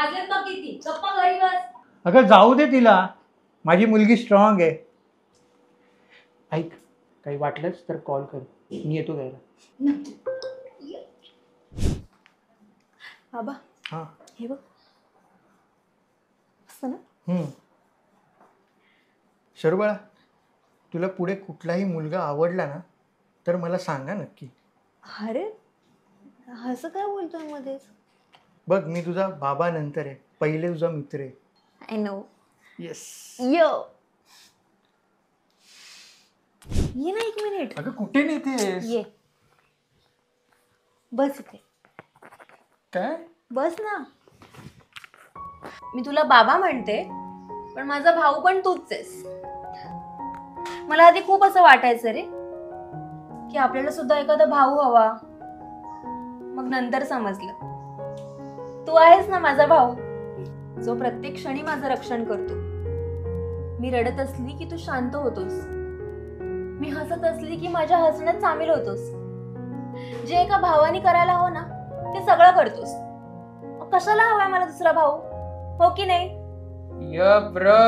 वाजलेत मग किती? गप्पा घरी बस. अगं जाऊ दे तिला, माझी मुलगी स्ट्रॉंग आहे. ऐक, काही वाटलंच तर कॉल कर, मी येतो घ्यायला. बाबा हां. हे बघ असं ना. शरूबाळा, तुला पुढे कुठलाही मुलगा आवडला ना तर मला सांगा नक्की. अरे असं काय बोलतोय मध्येच? बघ, मी तुझा बाबा नंतर आहे, पहिले तुझा मित्र आहे. I know. येस. यो ये ना 1 मिनिट. अगं कुठे नेतेस? ये बस इथे. काय? बस ना. मी तुला बाबा म्हणते पण माझा भाऊ पण तूच आहेस. मला आधी खूप असं वाटायचं रे की आपल्याला सुद्धा एखादा भाऊ हवा. मग नंतर समजलं तू आहेस ना माझा भाऊ, जो प्रत्येक क्षणी माझं रक्षण करतो. मी रडत असली की तू शांत होतोस. मी हसत असली की माझ्या हसण्यात सामील होतोस. जे एका भावाने करायला हवं ना ते सगळं करतोस. कशाला हवाय मला दुसरा भाऊ, हो की नाही? ब्रो